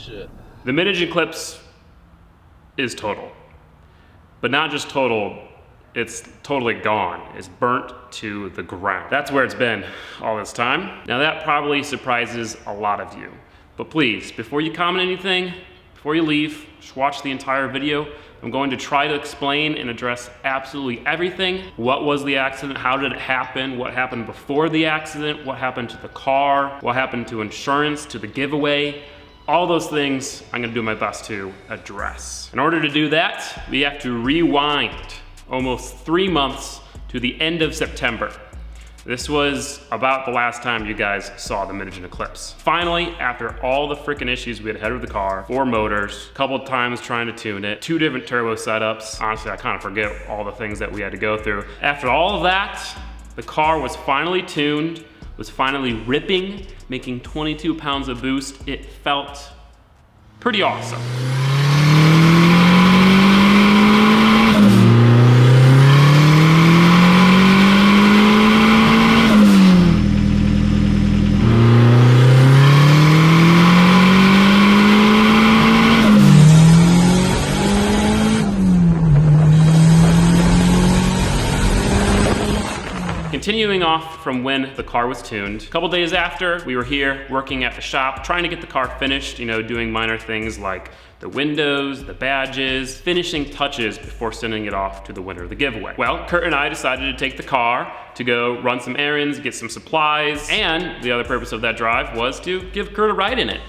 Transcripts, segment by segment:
shit. The Mid-Engine Eclipse is total. But not just total, it's totally gone. It's burnt to the ground. That's where it's been all this time. Now that probably surprises a lot of you. But please, before you comment anything, before you leave, just watch the entire video. I'm going to try to explain and address absolutely everything. What was the accident? How did it happen? What happened before the accident? What happened to the car? What happened to insurance, to the giveaway? All those things I'm gonna do my best to address. In order to do that, we have to rewind almost 3 months to the end of September. This was about the last time you guys saw the Mid-Engine Eclipse. Finally, after all the freaking issues we had with the car, 4 motors, a couple of times trying to tune it, 2 different turbo setups. Honestly, I kind of forget all the things that we had to go through. After all of that, the car was finally tuned, was finally ripping, making 22 pounds of boost. It felt pretty awesome. Continuing off from when the car was tuned, a couple days after, we were here working at the shop, trying to get the car finished, you know, doing minor things like the windows, the badges, finishing touches before sending it off to the winner of the giveaway. Well, Kurt and I decided to take the car to go run some errands, get some supplies, and the other purpose of that drive was to give Kurt a ride in it.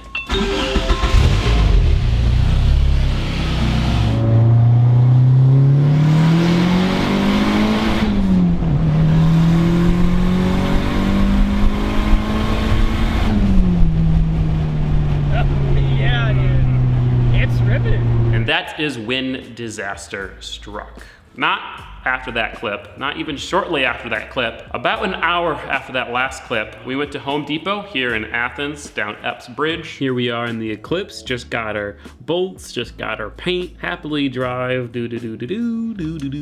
That is when disaster struck. Not after that clip, not even shortly after that clip. About an hour after that last clip, we went to Home Depot here in Athens, down Epps Bridge. Here we are in the Eclipse, just got our bolts, just got our paint, happily drive, do-do-do-do-do,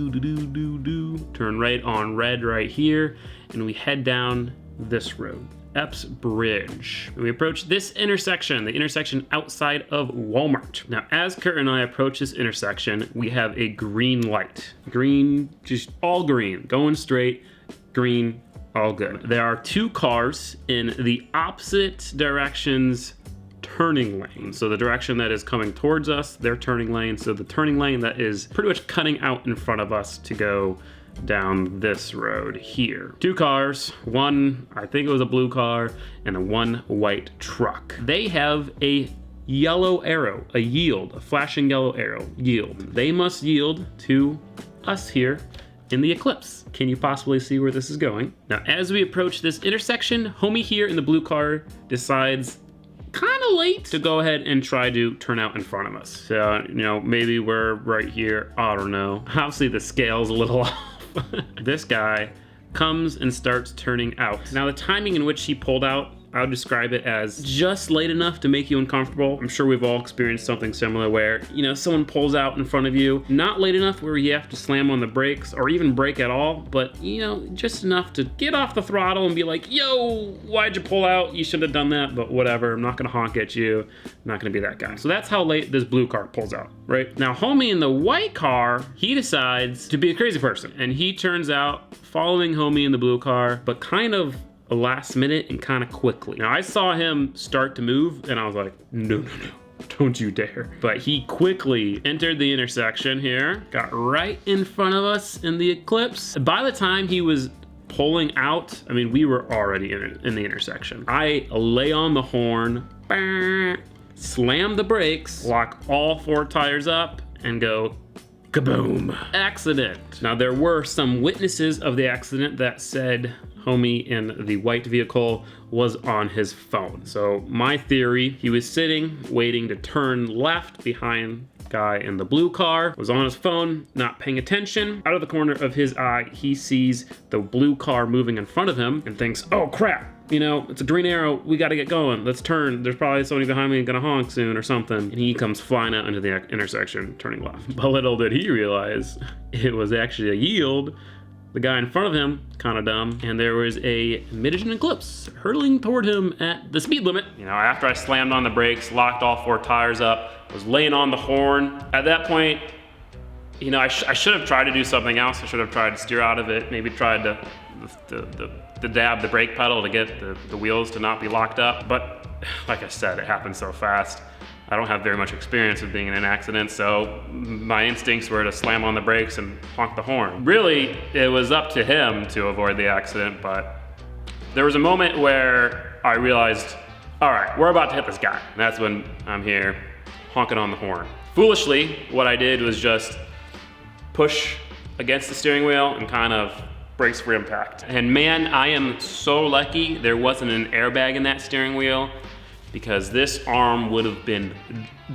turn right on red right here, and we head down this road. Epps Bridge. We approach this intersection, the intersection outside of Walmart. Now, as Kurt and I approach this intersection, we have a green light. Green, just all green, going straight, green, all good. There are 2 cars in the opposite directions turning lane. So the direction that is coming towards us, their turning lane. So the turning lane that is pretty much cutting out in front of us to go down this road here. 2 cars, one, I think it was a blue car, and one white truck. They have a yellow arrow, a yield, a flashing yellow arrow, yield. They must yield to us here in the Eclipse. Can you possibly see where this is going? Now, as we approach this intersection, homie here in the blue car decides kind of late to go ahead and try to turn out in front of us. So, you know, maybe we're right here, I don't know. Obviously the scale's a little off. This guy comes and starts turning out. Now the timing in which he pulled out, I would describe it as just late enough to make you uncomfortable. I'm sure we've all experienced something similar where, you know, someone pulls out in front of you, not late enough where you have to slam on the brakes or even brake at all, but, you know, just enough to get off the throttle and be like, yo, why'd you pull out? You should have done that, but whatever. I'm not gonna honk at you. I'm not gonna be that guy. So that's how late this blue car pulls out, right? Now, homie in the white car, he decides to be a crazy person, and he turns out following homie in the blue car, but kind of a last minute and kind of quickly. Now I saw him start to move and I was like, no, don't you dare. But he quickly entered the intersection here, got right in front of us in the Eclipse. By the time he was pulling out, I mean, we were already in the intersection. I lay on the horn, slam the brakes, lock all 4 tires up and go, kaboom. Accident. Now there were some witnesses of the accident that said homie in the white vehicle was on his phone. So my theory, he was sitting, waiting to turn left behind guy in the blue car, was on his phone, not paying attention. Out of the corner of his eye, he sees the blue car moving in front of him and thinks, oh crap, you know, it's a green arrow, we gotta get going, let's turn, there's probably somebody behind me gonna honk soon or something. And he comes flying out into the intersection, turning left. But little did he realize, it was actually a yield The guy in front of him, kind of dumb, and there was a Mid-Engine Eclipse hurtling toward him at the speed limit. You know, after I slammed on the brakes, locked all 4 tires up, was laying on the horn. At that point, you know, I should have tried to do something else. I should have tried to steer out of it, maybe tried to dab the brake pedal to get the wheels to not be locked up. But like I said, it happened so fast. I don't have very much experience with being in an accident, so my instincts were to slam on the brakes and honk the horn. Really, it was up to him to avoid the accident, but there was a moment where I realized, all right, we're about to hit this guy. And that's when I'm here honking on the horn. Foolishly, what I did was just push against the steering wheel and kind of brace for impact. And man, I am so lucky there wasn't an airbag in that steering wheel, because this arm would have been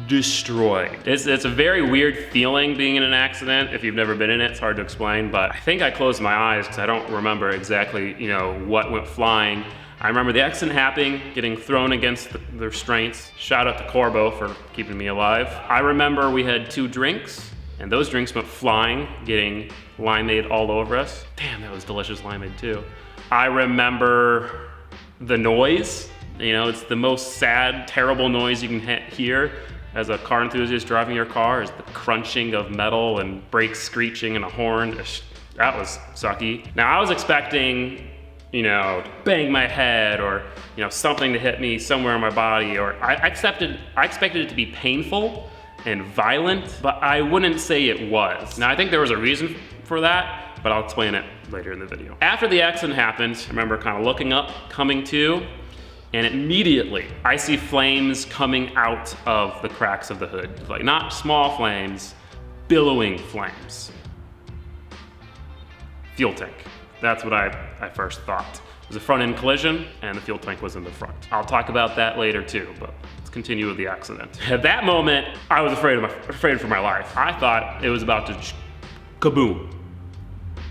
destroyed. It's a very weird feeling being in an accident. If you've never been in it, it's hard to explain, but I think I closed my eyes because I don't remember exactly, you know, what went flying. I remember the accident happening, getting thrown against the restraints. Shout out to Corbo for keeping me alive. I remember we had 2 drinks, and those drinks went flying, getting limeade all over us. Damn, that was delicious limeade too. I remember the noise. You know, it's the most sad, terrible noise you can hear as a car enthusiast driving your car, is the crunching of metal and brakes screeching and a horn. That was sucky. Now, I was expecting, you know, to bang my head or, you know, something to hit me somewhere in my body, or I expected it to be painful and violent, but I wouldn't say it was. Now, I think there was a reason for that, but I'll explain it later in the video. After the accident happened, I remember kind of looking up, coming to, and immediately I see flames coming out of the cracks of the hood. Like, not small flames, billowing flames. Fuel tank. That's what I first thought. It was a front end collision and the fuel tank was in the front. I'll talk about that later too, but let's continue with the accident. At that moment, I was afraid for my life. I thought it was about to kaboom,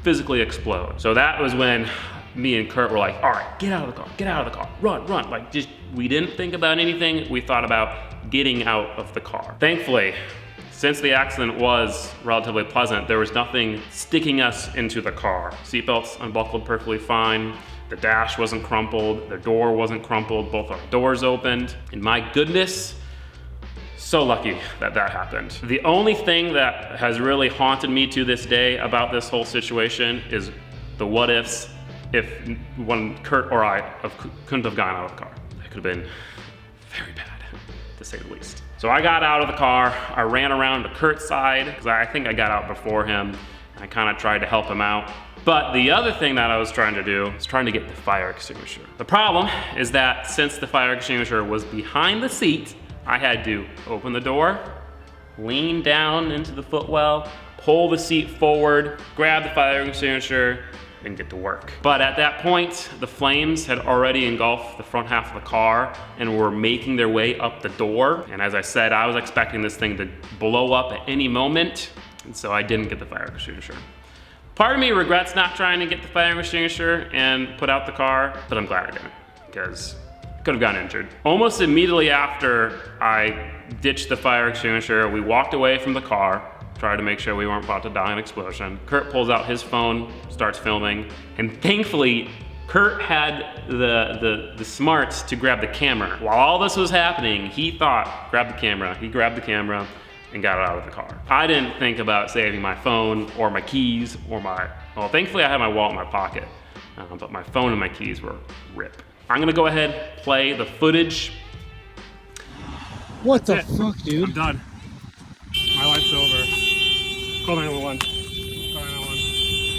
physically explode. So that was when me and Kurt were like, all right, get out of the car, run. Like, just, we didn't think about anything. We thought about getting out of the car. Thankfully, since the accident was relatively pleasant, there was nothing sticking us into the car. Seatbelts unbuckled perfectly fine. The dash wasn't crumpled. The door wasn't crumpled. Both our doors opened. And my goodness, so lucky that that happened. The only thing that has really haunted me to this day about this whole situation is the what ifs if Kurt or I couldn't have gotten out of the car. That could have been very bad, to say the least. So I got out of the car, I ran around to Kurt's side, because I think I got out before him, and I kind of tried to help him out. But the other thing that I was trying to do was trying to get the fire extinguisher. The problem is that since the fire extinguisher was behind the seat, I had to open the door, lean down into the footwell, pull the seat forward, grab the fire extinguisher, and get to work. But at that point, the flames had already engulfed the front half of the car and were making their way up the door. And as I said, I was expecting this thing to blow up at any moment, and so I didn't get the fire extinguisher. Part of me regrets not trying to get the fire extinguisher and put out the car, but I'm glad I didn't, because I could have gotten injured. Almost immediately after I ditched the fire extinguisher, we walked away from the car, tried to make sure we weren't about to die in an explosion. Kurt pulls out his phone, starts filming, and thankfully, Kurt had the smarts to grab the camera. While all this was happening, he thought, grab the camera. He grabbed the camera and got out of the car. I didn't think about saving my phone or my keys or well, thankfully I had my wallet in my pocket, but my phone and my keys were ripped. I'm gonna go ahead, play the footage. What the fuck, dude? I'm done. My life's over. Call 911. Call 911.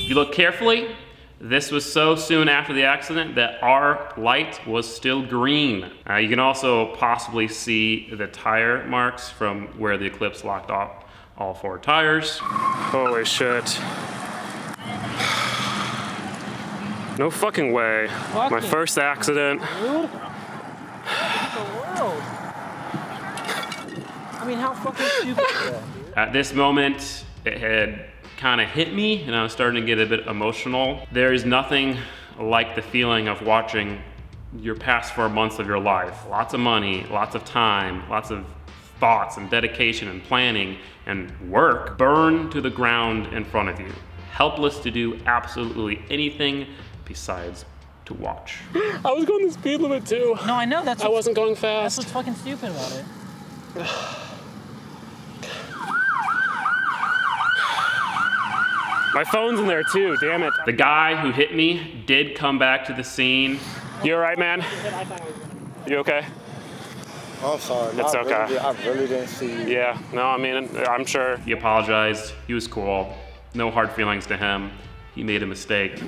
If you look carefully, this was so soon after the accident that our light was still green. You can also possibly see the tire marks from where the Eclipse locked off all 4 tires. Holy shit. No fucking way. My first accident. Dude? What the world? I mean, how fucking stupid is that, dude? At this moment, it had kind of hit me and I was starting to get a bit emotional. There is nothing like the feeling of watching your past 4 months of your life, lots of money, lots of time, lots of thoughts and dedication and planning and work burn to the ground in front of you. helpless to do absolutely anything besides to watch. I was going the speed limit too. No, I know. I wasn't going That's fast. what's fucking stupid about it. My phone's in there too, damn it. The guy who hit me did come back to the scene. You all right, man? You okay? I'm sorry. It's okay. I really didn't see you. Yeah, no, I mean, I'm sure. He apologized. He was cool. No hard feelings to him. He made a mistake.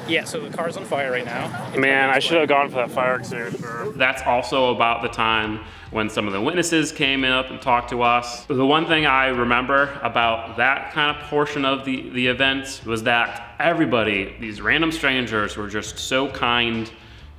Yeah, so the car's on fire right now. Man, I should have gone for that fire extinguisher. That's also about the time when some of the witnesses came up and talked to us. The one thing I remember about that kind of portion of the event was that everybody, these random strangers, were just so kind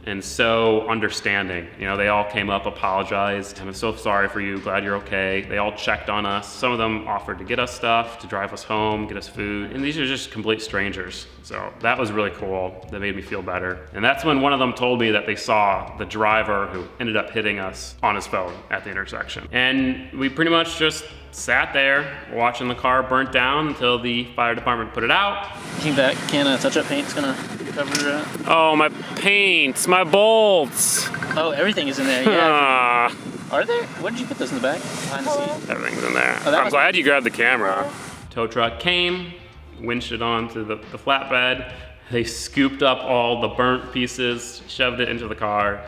and so understanding. You know, they all came up, apologized. I'm so sorry for you, glad you're okay. They all checked on us. Some of them offered to get us stuff, to drive us home, get us food. And these are just complete strangers. So that was really cool. That made me feel better. And that's when one of them told me that they saw the driver who ended up hitting us on his phone at the intersection. And we pretty much just sat there watching the car burnt down until the fire department put it out. You think that can of touch-up paint's gonna cover it? Oh, my paints, my bolts. Oh, everything is in there, yeah. Are there? What did you put those in the back? Behind the seat? Everything's in there. Oh, that I'm was- glad you grabbed the camera. Tow truck came, winched it onto the flatbed. They scooped up all the burnt pieces, shoved it into the car,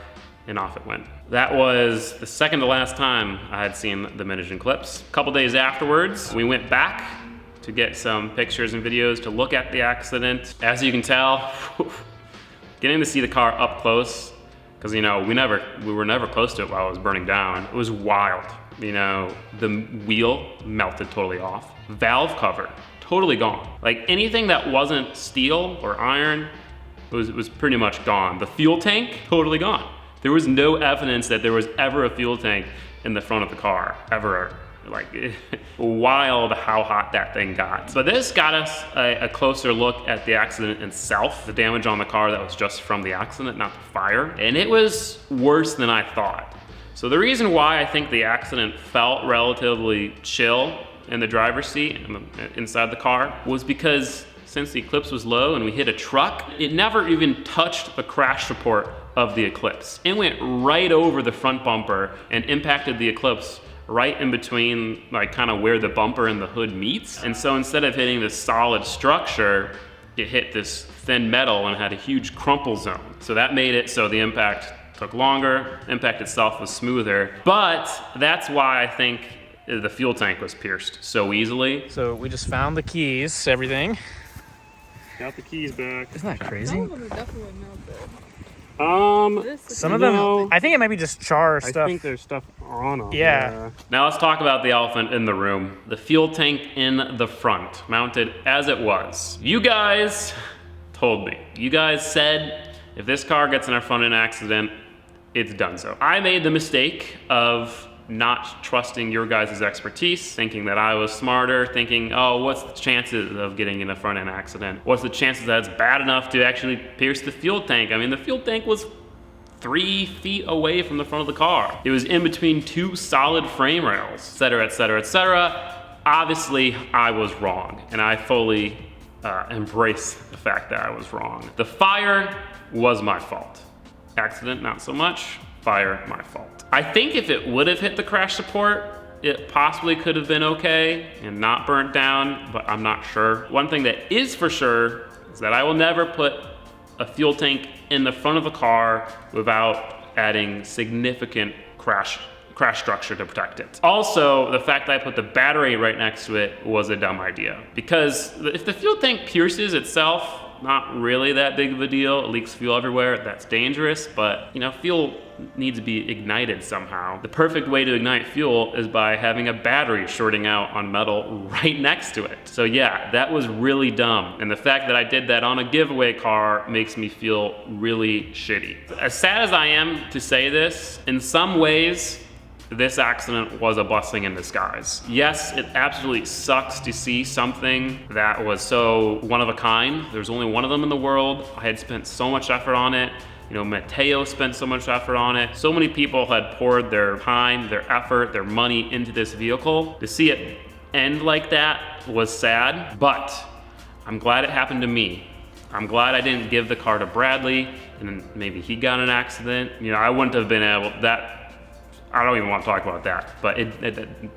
and off it went. That was the second to last time I had seen the Mid-Engine Eclipse. A couple days afterwards, we went back to get some pictures and videos to look at the accident. As you can tell, getting to see the car up close, because you know, we were never close to it while it was burning down. It was wild. You know, the wheel melted totally off. Valve cover, totally gone. Like anything that wasn't steel or iron was pretty much gone. The fuel tank, totally gone. There was no evidence that there was ever a fuel tank in the front of the car, ever. Like, wild how hot that thing got. But this got us a closer look at the accident itself, the damage on the car that was just from the accident, not the fire. And it was worse than I thought. So the reason why I think the accident felt relatively chill in the driver's seat, inside the car, was because since the Eclipse was low and we hit a truck, it never even touched the crash support of the Eclipse. It went right over the front bumper and impacted the Eclipse right in between, like kind of where the bumper and the hood meets. And so instead of hitting this solid structure, it hit this thin metal and had a huge crumple zone. So that made it so the impact took longer, impact itself was smoother. But that's why I think the fuel tank was pierced so easily. So we just found the keys, everything. Got the keys back. Isn't that crazy? Some of them are definitely melted. Some of them, No. I think it might be just char stuff. I think there's stuff on them. Yeah. Now let's talk about the elephant in the room. The fuel tank in the front, mounted as it was. You guys told me. You guys said, if this car gets in a front-end accident, it's done so. I made the mistake of not trusting your guys' expertise, thinking that I was smarter, thinking, oh, what's the chances of getting in a front-end accident? What's the chances that it's bad enough to actually pierce the fuel tank? I mean, the fuel tank was 3 feet away from the front of the car. It was in between 2 solid frame rails, et cetera, et cetera, et cetera. Obviously, I was wrong, and I fully embrace the fact that I was wrong. The fire was my fault. Accident, not so much. Fire, my fault. I think if it would have hit the crash support, it possibly could have been okay and not burnt down, but I'm not sure. One thing that is for sure is that I will never put a fuel tank in the front of a car without adding significant crash structure to protect it. Also, the fact that I put the battery right next to it was a dumb idea, because if the fuel tank pierces itself, not really that big of a deal. It leaks fuel everywhere. That's dangerous, but you know, fuel needs to be ignited somehow. The perfect way to ignite fuel is by having a battery shorting out on metal right next to it. So yeah, that was really dumb. And the fact that I did that on a giveaway car makes me feel really shitty. As sad as I am to say this, in some ways, this accident was a blessing in disguise. Yes, it absolutely sucks to see something that was so one of a kind. There's only one of them in the world. I had spent so much effort on it. You know, Mateo spent so much effort on it. So many people had poured their time, their effort, their money into this vehicle. To see it end like that was sad, but I'm glad it happened to me. I'm glad I didn't give the car to Bradley and then maybe he got in an accident. You know, I wouldn't have been able, I don't even want to talk about that, but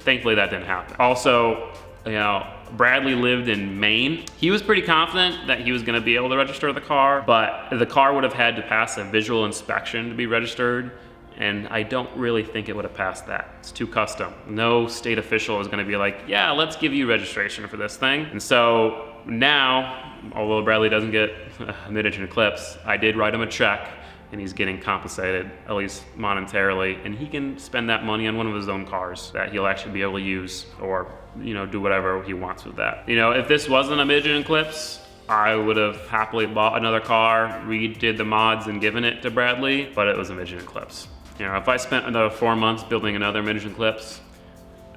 thankfully that didn't happen. Also, you know, Bradley lived in Maine. He was pretty confident that he was gonna be able to register the car, but the car would have had to pass a visual inspection to be registered, and I don't really think it would have passed that. It's too custom. No state official is gonna be like, yeah, let's give you registration for this thing. And so now, although Bradley doesn't get a Mid-Engine Eclipse, I did write him a check, and he's getting compensated, at least monetarily, and he can spend that money on one of his own cars that he'll actually be able to use, or, you know, do whatever he wants with that. You know, if this wasn't a Mid-Engine Eclipse, I would have happily bought another car, redid the mods, and given it to Bradley, but it was a Mid-Engine Eclipse. You know, if I spent another 4 months building another Mid-Engine Eclipse,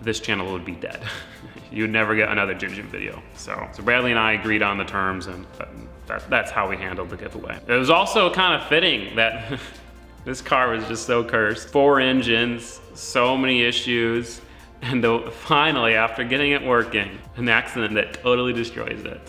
this channel would be dead. You'd never get another Gingium video. So Bradley and I agreed on the terms, and that's how we handled the giveaway. It was also kind of fitting that this car was just so cursed. 4 engines, so many issues, and finally, after getting it working, an accident that totally destroys it.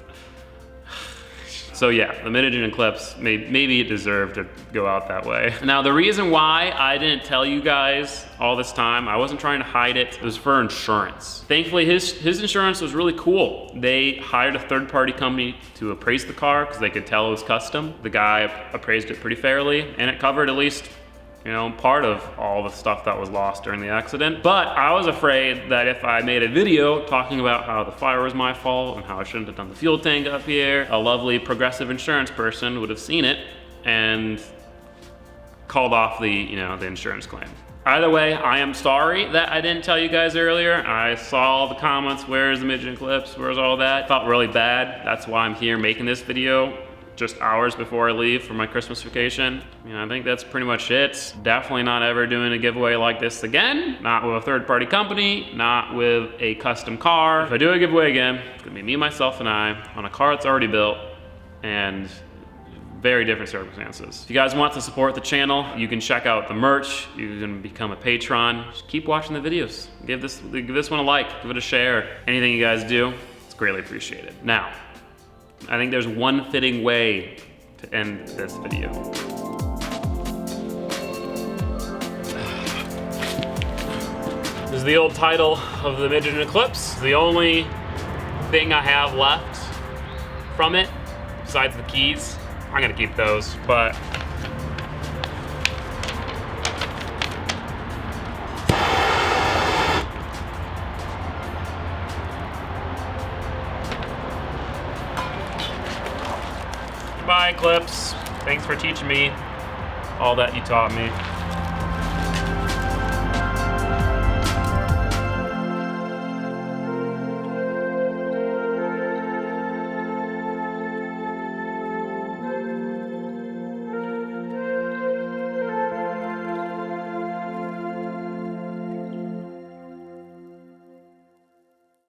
So yeah, the Mid-Engine Eclipse, maybe it deserved to go out that way. Now the reason why I didn't tell you guys all this time, I wasn't trying to hide it, it was for insurance. Thankfully his insurance was really cool. They hired a third-party company to appraise the car because they could tell it was custom. The guy appraised it pretty fairly, and it covered at least, you know, part of all the stuff that was lost during the accident. But I was afraid that if I made a video talking about how the fire was my fault and how I shouldn't have done the fuel tank up here, a lovely progressive insurance person would have seen it and called off the, you know, the insurance claim. Either way, I am sorry that I didn't tell you guys earlier. I saw all the comments, where's the Mid-Engine Eclipse, where's all that? Felt really bad. That's why I'm here making this video just hours before I leave for my Christmas vacation. You know, I think that's pretty much it. Definitely not ever doing a giveaway like this again. Not with a third-party company, not with a custom car. If I do a giveaway again, it's gonna be me, myself, and I on a car that's already built, and very different circumstances. If you guys want to support the channel, you can check out the merch, you can become a patron. Just keep watching the videos. Give this one a like, give it a share. Anything you guys do, it's greatly appreciated. Now, I think there's one fitting way to end this video. This is the old title of the Mid-Engine Eclipse. The only thing I have left from it, besides the keys, I'm gonna keep those, but bye, Eclipse. Thanks for teaching me all that you taught me.